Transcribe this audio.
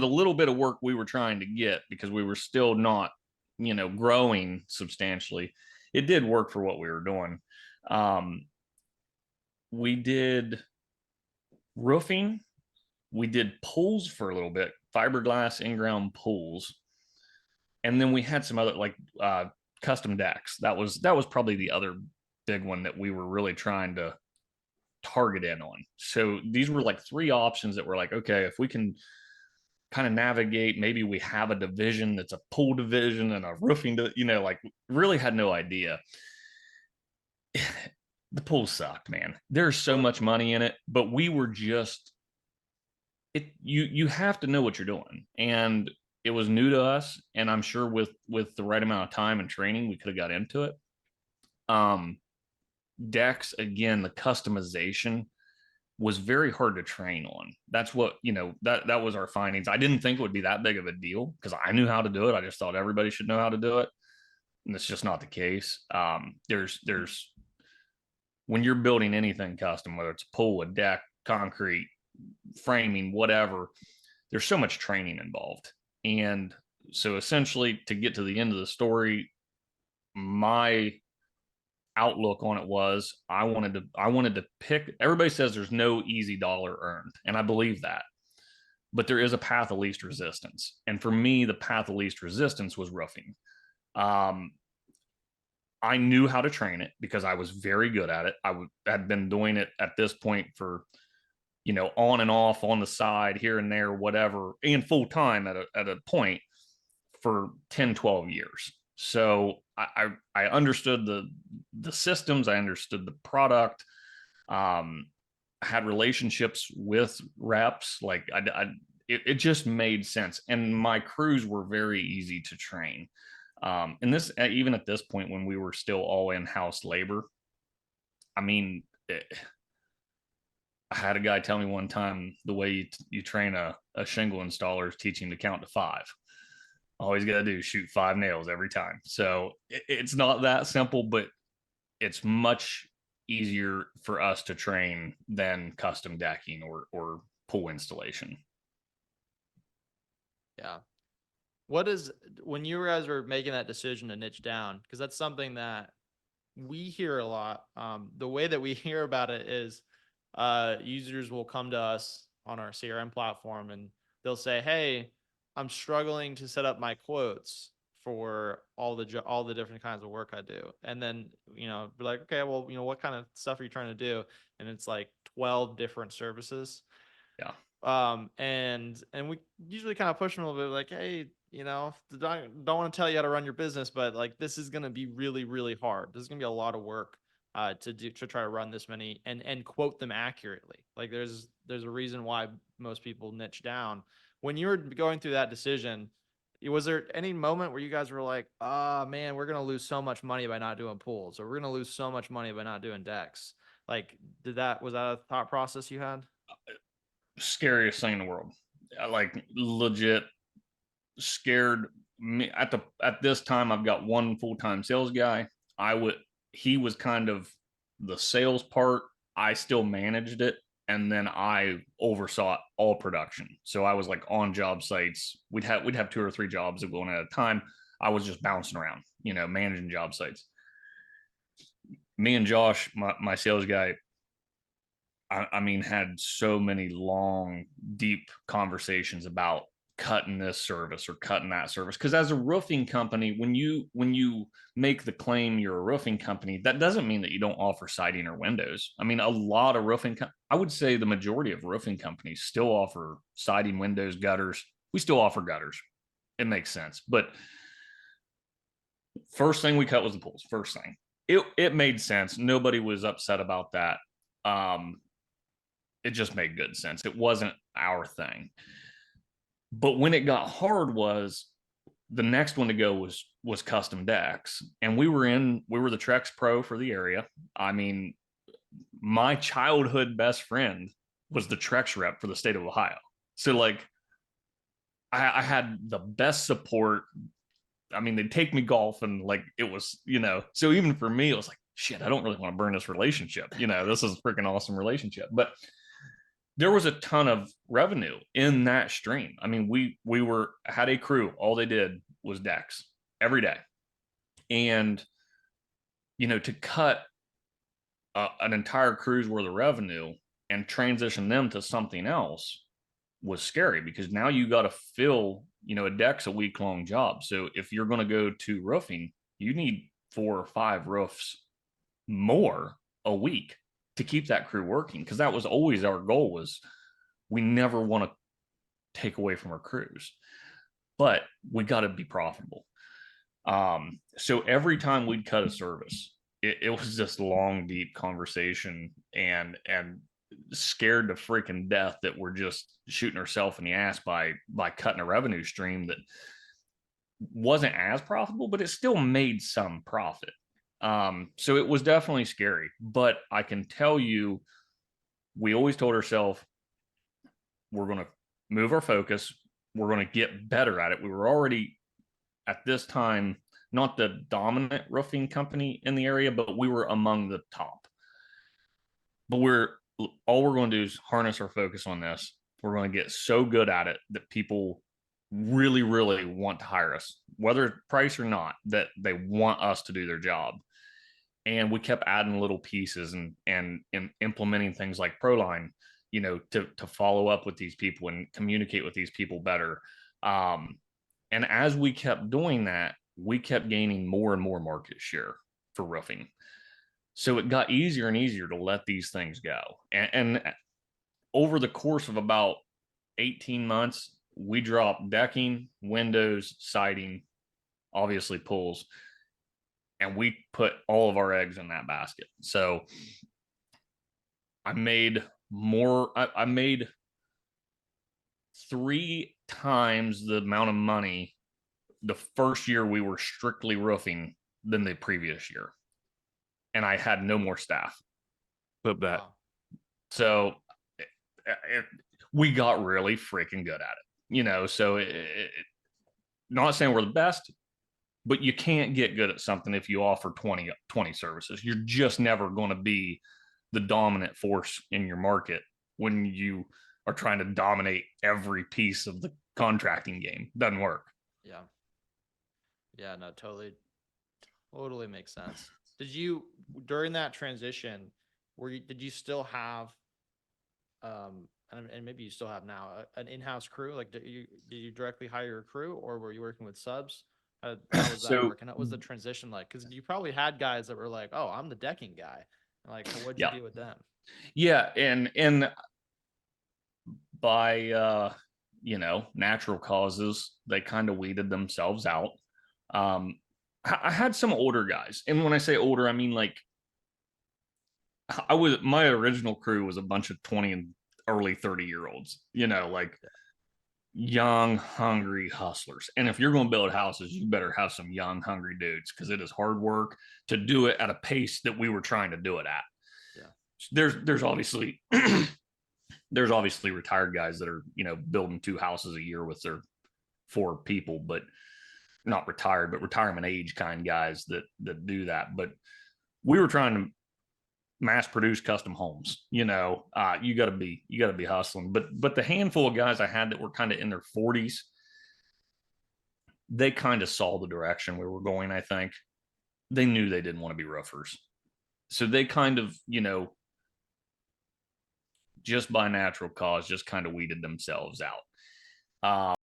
the little bit of work we were trying to get, because we were still not, growing substantially, it did work for what we were doing. We did roofing. We did pools for a little bit, fiberglass in-ground pools, and then we had some other like custom decks. That was probably the other big one that we were really trying to target in on. So these were like three options that were like, okay, if we can kind of navigate, maybe we have a division that's a pool division and a roofing, like really had no idea. The pool sucked, man. There's so much money in it, but we were just you have to know what you're doing, and it was new to us, and I'm sure with the right amount of time and training we could have got into it. um Decks, again, the customization was very hard to train on. That's what, that was our findings. I didn't think it would be that big of a deal because I knew how to do it. I just thought everybody should know how to do it, and it's just not the case. There's when you're building anything custom, whether it's a pool, a deck, concrete, framing, whatever, there's so much training involved. And so essentially, to get to the end of the story, my outlook on it was I wanted to pick. Everybody says there's no easy dollar earned, and I believe that, but there is a path of least resistance. And for me, the path of least resistance was roofing. um I knew how to train it because I was very good at it. Had been doing it at this point for, on and off, on the side, here and there, whatever, and full time at a point for 10, 12 years. So I understood the systems, I understood the product. I had relationships with reps. Like it just made sense. And my crews were very easy to train. And this, even at this point, when we were still all in-house labor, I mean, I had a guy tell me one time, the way you train a shingle installer is teaching to count to five. All he's got to do is shoot five nails every time. So it's not that simple, but it's much easier for us to train than custom decking or pool installation. Yeah. What is when you guys were making that decision to niche down? Because that's something that we hear a lot. The way that we hear about it is users will come to us on our CRM platform and they'll say, "Hey, I'm struggling to set up my quotes for all the different kinds of work I do." And then, be like, "Okay, well, what kind of stuff are you trying to do?" And it's like 12 different services. Yeah. And we usually kind of push them a little bit, like, "Hey, don't want to tell you how to run your business, but like this is going to be really, really hard. This is going to be a lot of work to try to run this many and quote them accurately." Like there's a reason why most people niche down. When you were going through that decision, was there any moment where you guys were like, "Ah, man, we're going to lose so much money by not doing pools, or we're going to lose so much money by not doing decks"? Like, was that a thought process you had? Scariest thing in the world. Like legit scared me. At this time, I've got one full-time sales guy. I would He was kind of the sales part. I still managed it, and then I oversaw all production. So I was like on job sites. We'd have two or three jobs going at a time. I was just bouncing around, managing job sites. Me and Josh, my sales guy, I mean, had so many long, deep conversations about cutting this service or cutting that service. Because as a roofing company, when you make the claim you're a roofing company, that doesn't mean that you don't offer siding or windows. I mean, a lot of I would say the majority of roofing companies still offer siding, windows, gutters. We still offer gutters. It makes sense. But first thing we cut was the pools. First thing. It made sense. Nobody was upset about that. Um, it just made good sense. It wasn't our thing. But when it got hard, was the next one to go was custom decks, and we were the Trex Pro for the area. I mean, my childhood best friend was the Trex rep for the state of Ohio. So like, I had the best support. I mean, they'd take me golfing, like it was, so even for me, it was like, shit, I don't really want to burn this relationship. This is a freaking awesome relationship. But there was a ton of revenue in that stream. I mean, we were had a crew, all they did was decks every day. And to cut an entire crew's worth of revenue and transition them to something else was scary, because now you got to fill, a deck's a week long job. So if you're going to go to roofing, you need 4 or 5 roofs more a week to keep that crew working, because that was always our goal. Was we never want to take away from our crews, but we got to be profitable. So every time we'd cut a service, it was this long, deep conversation, and scared to freaking death that we're just shooting ourselves in the ass by cutting a revenue stream that wasn't as profitable, but it still made some profit. So it was definitely scary, but I can tell you, we always told ourselves we're going to move our focus. We're going to get better at it. We were already at this time not the dominant roofing company in the area, but we were among the top. But all we're going to do is harness our focus on this. We're going to get so good at it that people really, really want to hire us, whether price or not, that they want us to do their job. And we kept adding little pieces and implementing things like Proline, to follow up with these people and communicate with these people better. And as we kept doing that, we kept gaining more and more market share for roofing. So it got easier and easier to let these things go. And over the course of about 18 months, we dropped decking, windows, siding, obviously pools, and we put all of our eggs in that basket. So I made 3 times the amount of money the first year we were strictly roofing than the previous year. And I had no more staff. Flip that. Wow. So we got really freaking good at it, so not saying we're the best, but you can't get good at something if you offer 20 services. You're just never going to be the dominant force in your market when you are trying to dominate every piece of the contracting game. Doesn't work. Yeah. Yeah, no, totally makes sense. Did you, during that transition, did you still have, and maybe you still have now, an in-house crew? Like, did you directly hire a crew, or were you working with subs? How was that So- working? What was the transition like? Because you probably had guys that were like, "Oh, I'm the decking guy." Like, what'd you Yeah. do with them? Yeah, and by natural causes, they kind of weeded themselves out. I had some older guys, and when I say older, I mean like my original crew was a bunch of 20 and early 30-year-olds, like young, hungry hustlers. And if you're going to build houses, you better have some young, hungry dudes, because it is hard work to do it at a pace that we were trying to do it at. Yeah. There's obviously there's obviously retired guys that are, building 2 houses a year with their 4 people, but not retired, but retirement age kind guys that do that. But we were trying to mass produce custom homes. You got to be hustling. But the handful of guys I had that were kind of in their 40s, they kind of saw the direction we were going. I think they knew they didn't want to be roofers, so they kind of, just by natural cause, just kind of weeded themselves out.